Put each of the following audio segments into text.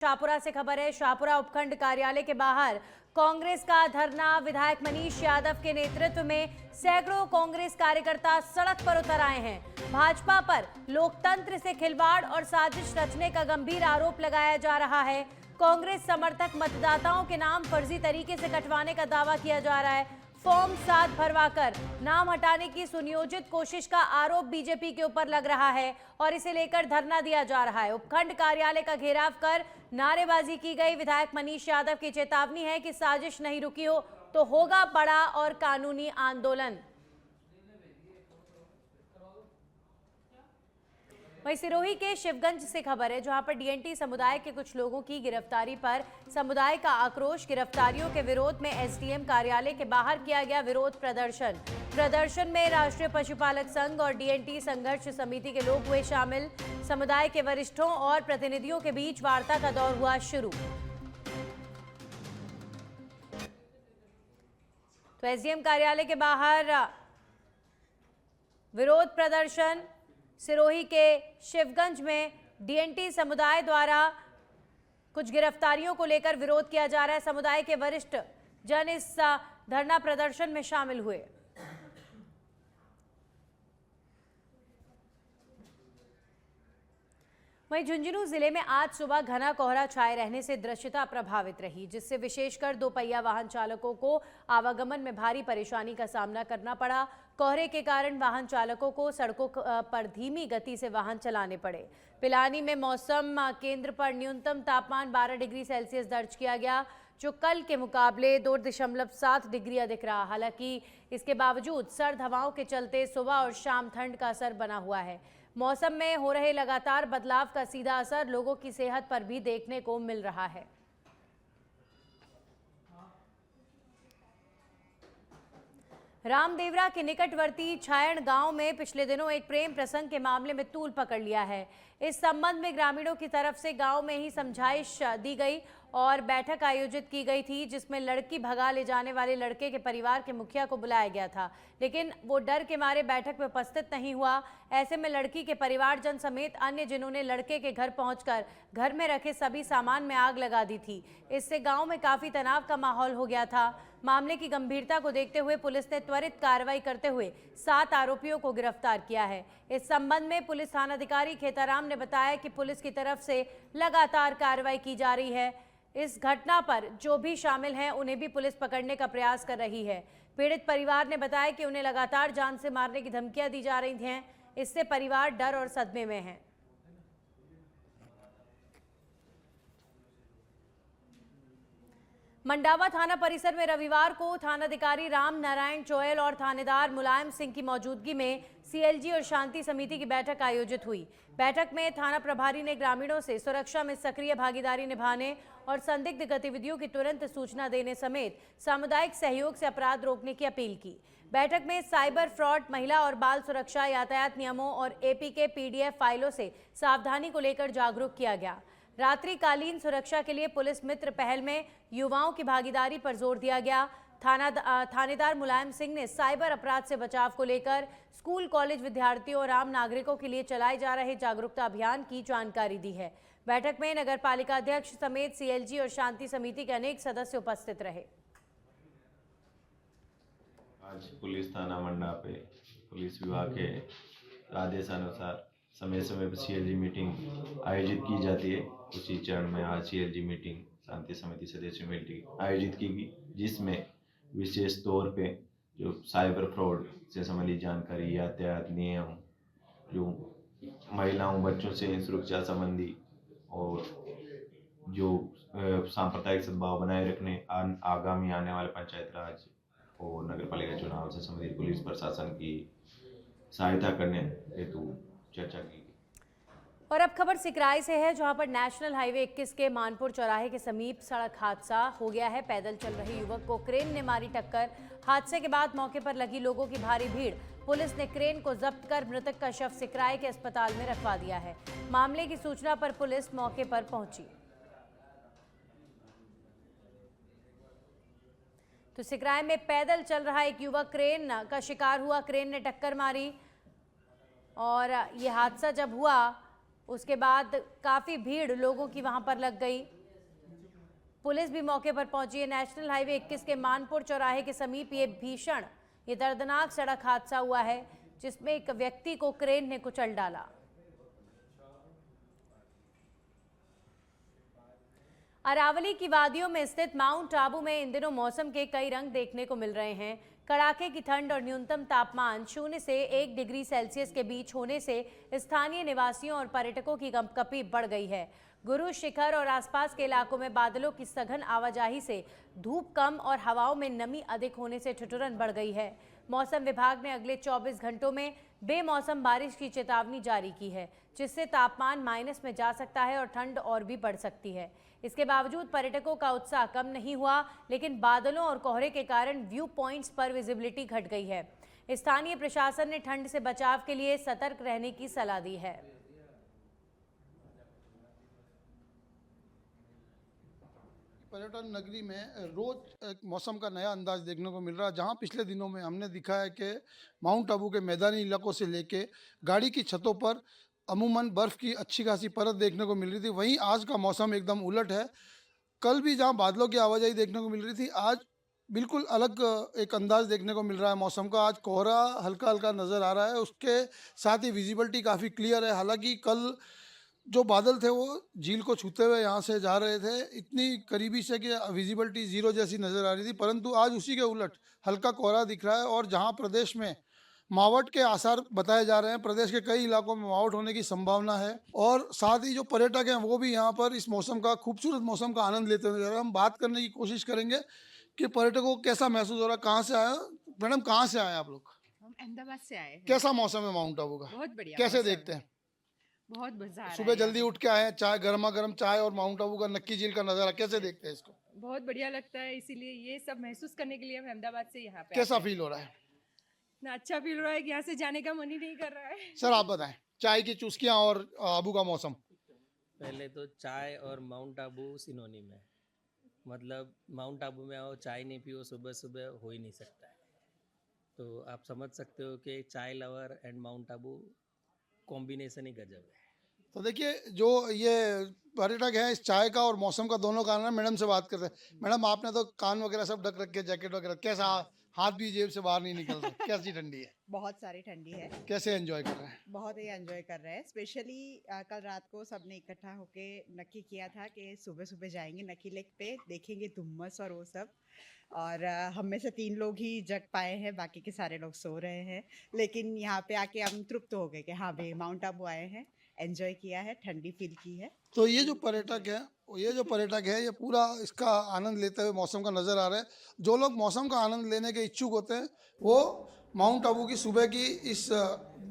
शाहपुरा से खबर है। शाहपुरा उपखंड कार्यालय के बाहर कांग्रेस का धरना। विधायक मनीष यादव के नेतृत्व में सैकड़ों कांग्रेस कार्यकर्ता सड़क पर उतर आए हैं। भाजपा पर लोकतंत्र से खिलवाड़ और साजिश रचने का गंभीर आरोप लगाया जा रहा है। कांग्रेस समर्थक मतदाताओं के नाम फर्जी तरीके से कटवाने का दावा किया जा रहा है। फॉर्म 7 भरवाकर नाम हटाने की सुनियोजित कोशिश का आरोप बीजेपी के ऊपर लग रहा है और इसे लेकर धरना दिया जा रहा है। उपखंड कार्यालय का घेराव कर नारेबाजी की गई। विधायक मनीष यादव की चेतावनी है कि साजिश नहीं रुकी हो तो होगा बड़ा और कानूनी आंदोलन। वहीं सिरोही के शिवगंज से खबर है, जहां पर डीएनटी समुदाय के कुछ लोगों की गिरफ्तारी पर समुदाय का आक्रोश। गिरफ्तारियों के विरोध में एसडीएम कार्यालय के बाहर किया गया विरोध प्रदर्शन में राष्ट्रीय पशुपालक संघ और डीएनटी संघर्ष समिति के लोग हुए शामिल। समुदाय के वरिष्ठों और प्रतिनिधियों के बीच वार्ता का दौर हुआ शुरू। तो एसडीएम कार्यालय के बाहर विरोध प्रदर्शन। सिरोही के शिवगंज में डीएनटी समुदाय द्वारा कुछ गिरफ्तारियों को लेकर विरोध किया जा रहा है। समुदाय के वरिष्ठ जन इस धरना प्रदर्शन में शामिल हुए। वहीं झुंझुनू जिले में आज सुबह घना कोहरा छाए रहने से दृश्यता प्रभावित रही, जिससे विशेषकर दोपहिया वाहन चालकों को आवागमन में भारी परेशानी का सामना करना पड़ा। कोहरे के कारण वाहन चालकों को सड़कों पर धीमी गति से वाहन चलाने पड़े। पिलानी में मौसम केंद्र पर न्यूनतम तापमान 12 डिग्री सेल्सियस दर्ज किया गया, जो कल के मुकाबले 2.7 डिग्री अधिक रहा। हालांकि इसके बावजूद सर्द हवाओं के चलते सुबह और शाम ठंड का असर बना हुआ है। मौसम में हो रहे लगातार बदलाव का सीधा असर लोगों की सेहत पर भी देखने को मिल रहा है। रामदेवरा के निकटवर्ती छायण गांव में पिछले दिनों एक प्रेम प्रसंग के मामले में तूल पकड़ लिया है। इस संबंध में ग्रामीणों की तरफ से गांव में ही समझाइश दी गई और बैठक आयोजित की गई थी, जिसमें लड़की भगा ले जाने वाले लड़के के परिवार के मुखिया को बुलाया गया था, लेकिन वो डर के मारे बैठक में उपस्थित नहीं हुआ। ऐसे में लड़की के परिवारजन समेत अन्य जिन्होंने लड़के के घर पहुंचकर घर में रखे सभी सामान में आग लगा दी थी। इससे गांव में काफी तनाव का माहौल हो गया था। मामले की गंभीरता को देखते हुए पुलिस ने त्वरित कार्रवाई करते हुए 7 आरोपियों को गिरफ्तार किया है। इस संबंध में पुलिस थानाधिकारी खेताराम ने बताया कि पुलिस की तरफ से लगातार कार्रवाई की जा रही है। इस घटना पर जो भी शामिल हैं उन्हें भी पुलिस पकड़ने का प्रयास कर रही है। पीड़ित परिवार ने बताया कि उन्हें लगातार जान से मारने की धमकियां दी जा रही हैं। इससे परिवार डर और सदमे में है। मंडावा थाना परिसर में रविवार को थानाधिकारी राम नारायण चोयल और थानेदार मुलायम सिंह की मौजूदगी में सीएलजी और शांति समिति की बैठक आयोजित हुई। बैठक में थाना प्रभारी ने ग्रामीणों से सुरक्षा में सक्रिय भागीदारी निभाने और संदिग्ध गतिविधियों की तुरंत सूचना देने समेत सामुदायिक सहयोग से अपराध रोकने की अपील की। बैठक में साइबर फ्रॉड, महिला और बाल सुरक्षा, यातायात नियमों और एपीके पीडीएफ फाइलों से सावधानी को लेकर जागरूक किया गया। रात्रिकालीन सुरक्षा के लिए पुलिस मित्र पहल में युवाओं की भागीदारी पर जोर दिया गया। थानेदार मुलायम सिंह ने साइबर अपराध से बचाव को लेकर स्कूल कॉलेज विद्यार्थियों और आम नागरिकों के लिए चलाए जा रहे जागरूकता अभियान की जानकारी दी है। बैठक में नगर पालिका अध्यक्ष समेत सीएलजी और शांति समिति के अनेक सदस्य उपस्थित रहे। आज पुलिस थाना मंडा पे पुलिस विभाग के आदेशानुसार समय समय पर सीएलजी मीटिंग आयोजित की जाती है। उसी चरण में आज सीएलजी मीटिंग शांति समिति सदस्य मीटिंग आयोजित की गई, जिसमें विशेष तौर पे जो साइबर फ्रॉड से संबंधित जानकारी, यातायात नियम, जो महिलाओं बच्चों से सुरक्षा संबंधी और जो सांप्रदायिक सद्भाव बनाए रखने आगामी आने वाले पंचायत राज और नगर पालिका चुनाव से संबंधित पुलिस प्रशासन की सहायता करने हेतु चर्चा की गई। और अब खबर सिकराई से है, जहां पर नेशनल हाईवे 21 के मानपुर चौराहे के समीप सड़क हादसा हो गया है। पैदल चल रहे युवक को क्रेन ने मारी टक्कर। हादसे के बाद मौके पर लगी लोगों की भारी भीड़। पुलिस ने क्रेन को जब्त कर मृतक का शव सिकराई के अस्पताल में रखवा दिया है। मामले की सूचना पर पुलिस मौके पर पहुंची। तो सिकराई में पैदल चल रहा एक युवक क्रेन का शिकार हुआ। क्रेन ने टक्कर मारी और ये हादसा जब हुआ उसके बाद काफ़ी भीड़ लोगों की वहां पर लग गई। पुलिस भी मौके पर पहुंची है। नेशनल हाईवे 21 के मानपुर चौराहे के समीप ये दर्दनाक सड़क हादसा हुआ है, जिसमें एक व्यक्ति को क्रेन ने कुचल डाला। अरावली की वादियों में स्थित माउंट आबू में इन दिनों मौसम के कई रंग देखने को मिल रहे हैं। कड़ाके की ठंड और न्यूनतम तापमान 0 से 1 डिग्री सेल्सियस के बीच होने से स्थानीय निवासियों और पर्यटकों की कंपकपी बढ़ गई है। गुरु शिखर और आसपास के इलाकों में बादलों की सघन आवाजाही से धूप कम और हवाओं में नमी अधिक होने से ठिठुरन बढ़ गई है। मौसम विभाग ने अगले 24 घंटों में बेमौसम बारिश की चेतावनी जारी की है, जिससे तापमान माइनस में जा सकता है और ठंड और भी बढ़ सकती है। इसके बावजूद पर्यटकों का उत्साह कम नहीं हुआ, लेकिन बादलों और कोहरे के कारण व्यू पॉइंट्स पर विजिबिलिटी घट गई है। स्थानीय प्रशासन ने ठंड से बचाव के लिए सतर्क रहने की सलाह दी है। पर्यटन नगरी में रोज एक मौसम का नया अंदाज देखने को मिल रहा है। जहां पिछले दिनों में हमने दिखा है कि माउंट आबू के मैदानी इलाकों से लेके गाड़ी की छतों पर अमूमन बर्फ़ की अच्छी खासी परत देखने को मिल रही थी, वहीं आज का मौसम एकदम उलट है। कल भी जहां बादलों की आवाजाही देखने को मिल रही थी, आज बिल्कुल अलग एक अंदाज देखने को मिल रहा है मौसम का। आज कोहरा हल्का हल्का नज़र आ रहा है, उसके साथ ही विजिबिलिटी काफ़ी क्लियर है। हालांकि कल जो बादल थे वो झील को छूते हुए यहाँ से जा रहे थे, इतनी करीबी से कि विजिबिलिटी ज़ीरो जैसी नज़र आ रही थी, परंतु आज उसी के उलट हल्का कोहरा दिख रहा है। और जहाँ प्रदेश में मावट के आसार बताए जा रहे हैं, प्रदेश के कई इलाकों में मावट होने की संभावना है, और साथ ही जो पर्यटक हैं वो भी यहाँ पर इस मौसम का, खूबसूरत मौसम का आनंद लेते हुए जा रहे हैं। हम बात करने की कोशिश करेंगे कि पर्यटकों को कैसा महसूस हो रहा है। कहाँ से आए मैडम, कहाँ से आए आप लोग? हम अहमदाबाद से आए हैं। कैसा मौसम है माउंट आबू का? बहुत बढ़िया कैसे मौसम देखते हैं? बहुत मजा आ रहा सुबह है जल्दी यहाँ उठ के आए हैं, चाय, गर्मा गर्म चाय और माउंट आबू का नक्की झील का नज़ारा, कैसे देखते हैं इसको? पे। बहुत बढ़िया लगता है, इसीलिए ये सब महसूस करने के लिए हम अहमदाबाद से यहाँ पे कैसा आते हैं। फील हो रहा है? ना अच्छा फील हो रहा है कि यहाँ से जाने का मन ही नहीं कर रहा है। सर आप बताएं, चाय की चुस्कियां और आबू का मौसम। पहले तो चाय और माउंट आबू सिनोनिम है, मतलब माउंट आबू में आओ चाय नहीं पियो सुबह सुबह हो ही नहीं सकता है। तो आप समझ सकते हो कि चाय lover and Mount Abu combination ही गजब है। तो देखिए, जो ये पर्यटक हैं इस चाय का और मौसम का दोनों का आनंद, मैडम से बात करते हैं। मैडम, आपने तो कान वगैरह सब ढक रखे, जैकेट वगैरह, कैसा, हाथ भी जेब से बाहर नहीं निकल रहा, कैसी ठंडी है? बहुत सारी ठंडी है, कैसे एंजॉय कर रहे हैं? बहुत ही एंजॉय कर रहे हैं। स्पेशली कल रात को सबने इकट्ठा होके नक्की किया था कि सुबह सुबह जाएंगे नक्की लेक पे, देखेंगे धुम्मस और वो सब। और हम में से 3 लोग ही जग पाए हैं, बाकी के सारे लोग सो रहे हैं। लेकिन यहाँ पे आके हम तृप्त हो गए कि हाँ भाई माउंट आबू आए हैं, एंजॉय किया है, ठंडी फील की है। तो ये जो पर्यटक है ये पूरा इसका आनंद लेते हुए मौसम का नज़र आ रहा है। जो लोग मौसम का आनंद लेने के इच्छुक होते हैं वो माउंट आबू की सुबह की इस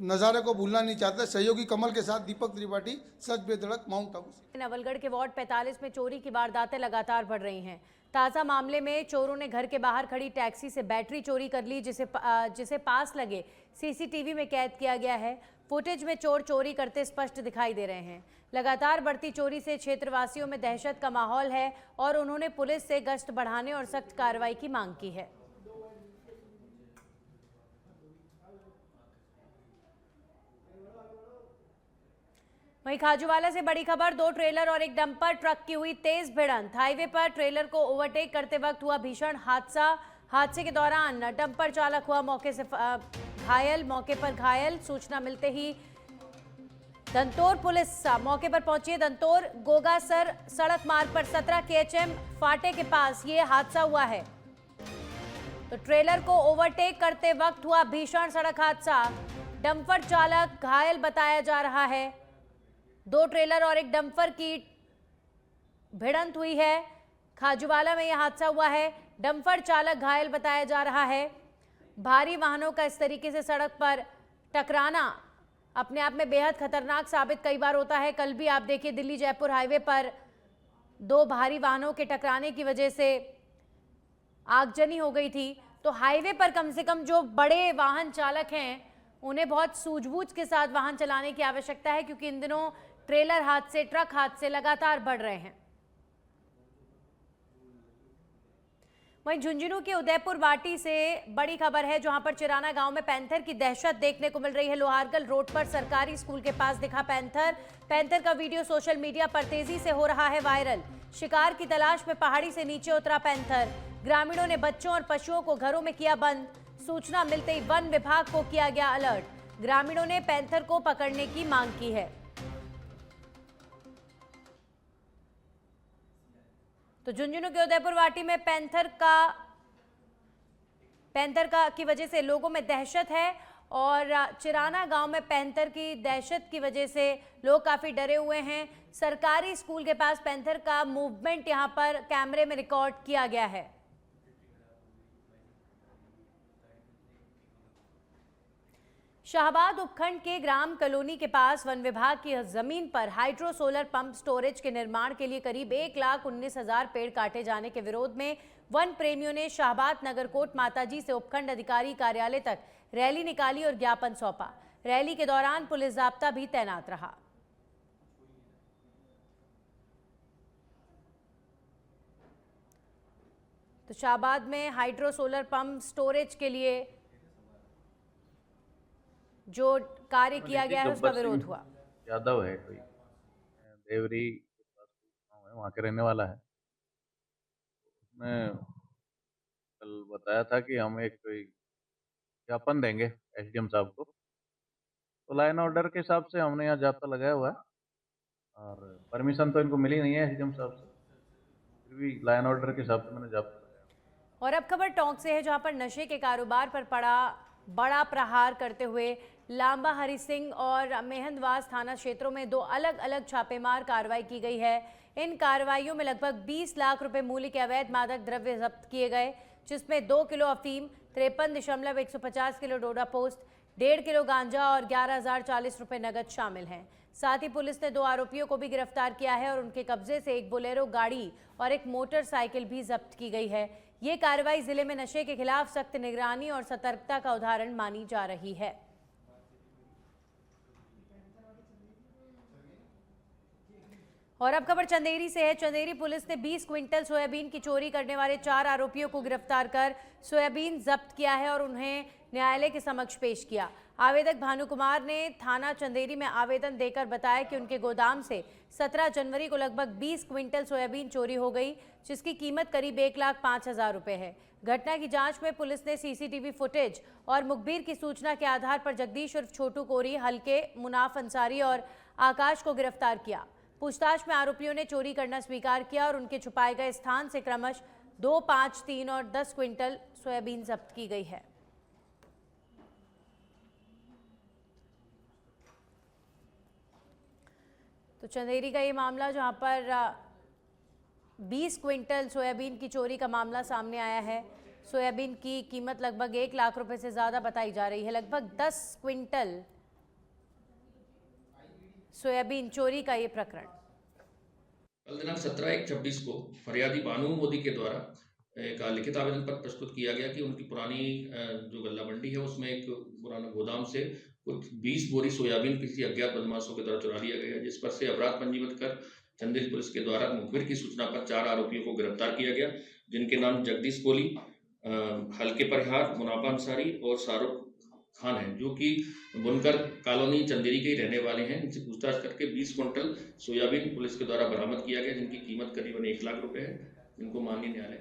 नज़ारे को भूलना नहीं चाहते। सहयोगी कमल के साथ दीपक त्रिपाठी, सच बेधड़क, माउंट आबू से। नवलगढ़ के वार्ड 45 में चोरी की वारदातें लगातार बढ़ रही हैं। ताज़ा मामले में चोरों ने घर के बाहर खड़ी टैक्सी से बैटरी चोरी कर ली, जिसे पास लगे सीसीटीवी में कैद किया गया है। फुटेज में चोर चोरी करते स्पष्ट दिखाई दे रहे हैं। लगातार बढ़ती चोरी से क्षेत्रवासियों में दहशत का माहौल है और उन्होंने पुलिस से गश्त बढ़ाने और सख्त कार्रवाई की मांग की है। वहीं खाजूवाला से बड़ी खबर, 2 ट्रेलर और एक डंपर ट्रक की हुई तेज भिड़ंत। हाईवे पर ट्रेलर को ओवरटेक करते वक्त हुआ भीषण हादसा। हादसे के दौरान डंपर चालक हुआ मौके पर घायल। सूचना मिलते ही दंतोर पुलिस मौके पर पहुंची है। दंतोर गोगासर सड़क मार्ग पर 17 KHM फाटे के पास ये हादसा हुआ है। तो ट्रेलर को ओवरटेक करते वक्त हुआ भीषण सड़क हादसा। डंपर चालक घायल बताया जा रहा है। 2 ट्रेलर और एक डंपर की भिड़ंत हुई है। खाजूवाला में यह हादसा हुआ है। डंपर चालक घायल बताया जा रहा है। भारी वाहनों का इस तरीके से सड़क पर टकराना अपने आप में बेहद खतरनाक साबित कई बार होता है। कल भी आप देखिए दिल्ली जयपुर हाईवे पर 2 भारी वाहनों के टकराने की वजह से आगजनी हो गई थी। तो हाईवे पर कम से कम जो बड़े वाहन चालक हैं उन्हें बहुत सूझबूझ के साथ वाहन चलाने की आवश्यकता है, क्योंकि इन दिनों ट्रेलर हादसे, ट्रक हादसे लगातार बढ़ रहे हैं। वहीं झुंझुनू के उदयपुर वाटी से बड़ी खबर है, जहां पर चिराना गांव में पैंथर की दहशत देखने को मिल रही है। लोहारगल रोड पर सरकारी स्कूल के पास दिखा पैंथर का वीडियो सोशल मीडिया पर तेजी से हो रहा है वायरल। शिकार की तलाश में पहाड़ी से नीचे उतरा पैंथर। ग्रामीणों ने बच्चों और पशुओं को घरों में किया बंद। सूचना मिलते ही वन विभाग को किया गया अलर्ट। ग्रामीणों ने पैंथर को पकड़ने की मांग की है। तो झुंझुनू के उदयपुर वाटी में पैंथर की वजह से लोगों में दहशत है और चिराना गांव में पैंथर की दहशत की वजह से लोग काफी डरे हुए हैं। सरकारी स्कूल के पास पैंथर का मूवमेंट यहां पर कैमरे में रिकॉर्ड किया गया है। शाहबाद उपखंड के ग्राम कॉलोनी के पास वन विभाग की जमीन पर हाइड्रो सोलर पंप स्टोरेज के निर्माण के लिए करीब 1,19,000 पेड़ काटे जाने के विरोध में वन प्रेमियों ने शाहबाद नगरकोट माताजी से उपखंड अधिकारी कार्यालय तक रैली निकाली और ज्ञापन सौंपा। रैली के दौरान पुलिस जाब्ता भी तैनात रहा। तो शाहबाद में हाइड्रो सोलर पंप स्टोरेज के लिए जो कार्य किया गया है उसका विरोध हुआ। यादव है कोई देवरी के पास गाँव है, वहाँ के रहने वाला है। उसने कल बताया था कि हम एक कोई ज्ञापन देंगे एसडीएम साहब को। तो लाइन ऑर्डर के हिसाब से हमने यहाँ जाब्ता लगाया हुआ है और परमिशन तो इनको मिली नहीं है एसडीएम साहब से, फिर भी लाइन ऑर्डर के हिसाब से मैंने जाब्ता लगाया। और अब खबर टोंक से है, जहां पर नशे के कारोबार पर पड़ा बड़ा प्रहार करते हुए लांबा हरि सिंह और मेहंदवास थाना क्षेत्रों में 2 अलग अलग छापेमार कार्रवाई की गई है। इन कार्रवाइयों में लगभग 20 लाख रुपए मूल्य के अवैध मादक द्रव्य जब्त किए गए, जिसमें 2 किलो अफीम, 53.150 किलो डोडा पोस्ट, 1.5 किलो गांजा और 11,040 रुपए नगद शामिल हैं। साथ ही पुलिस ने 2 आरोपियों को भी गिरफ्तार किया है और उनके कब्जे से एक बोलेरो गाड़ी और एक मोटरसाइकिल भी जब्त की गई है। ये कार्रवाई जिले में नशे के खिलाफ सख्त निगरानी और सतर्कता का उदाहरण मानी जा रही है। और अब खबर चंदेरी से है। चंदेरी पुलिस ने 20 क्विंटल सोयाबीन की चोरी करने वाले 4 आरोपियों को गिरफ्तार कर सोयाबीन जब्त किया है और उन्हें न्यायालय के समक्ष पेश किया। आवेदक भानु कुमार ने थाना चंदेरी में आवेदन देकर बताया कि उनके गोदाम से 17 जनवरी को लगभग 20 क्विंटल सोयाबीन चोरी हो गई, जिसकी कीमत करीब 1,05,000 रुपए है। घटना की जांच में पुलिस ने सीसीटीवी फुटेज और मुखबिर की सूचना के आधार पर जगदीश उर्फ छोटू कोरी, हल्के, मुनाफ अंसारी और आकाश को गिरफ्तार किया। पूछताछ में आरोपियों ने चोरी करना स्वीकार किया और उनके छुपाए गए स्थान से क्रमश 2, 5, 3 और 10 क्विंटल सोयाबीन जब्त की गई है। तो चंदेरी का ये मामला, जहां पर 20 क्विंटल सोयाबीन की चोरी का मामला सामने आया है। सोयाबीन की कीमत लगभग 1 लाख रुपए से ज़्यादा बताई जा रही है। लगभग 10 क्विंटल सोयाबीन चोरी का ये प्रकरण। कल दिनांक 17/1/26 को फरियादी बानू मोदी के द्वारा एक लिखित आवेदन पत्र प्रस्तुत किया गया कि उनकी पुरानी जो गल्ला मंडी है उसमें एक पुराना गोदाम से कुछ 20 बोरी सोयाबीन किसी अज्ञात बदमाशों के द्वारा चुरा लिया गया, जिस पर से अपराध पंजीबद्ध कर चंदेरी पुलिस के द्वारा मुखबिर की सूचना पर 4 आरोपियों को गिरफ्तार किया गया, जिनके नाम जगदीश कोली, हल्के परिहार, मुनाफा अंसारी और शाहरुख खान है, जो कि बुनकर कॉलोनी चंदेरी के ही रहने वाले हैं। इनसे पूछताछ करके 20 क्विंटल सोयाबीन पुलिस के द्वारा बरामद किया गया, जिनकी कीमत करीबन 1 लाख रुपए है, जिनको माननीय न्यायालय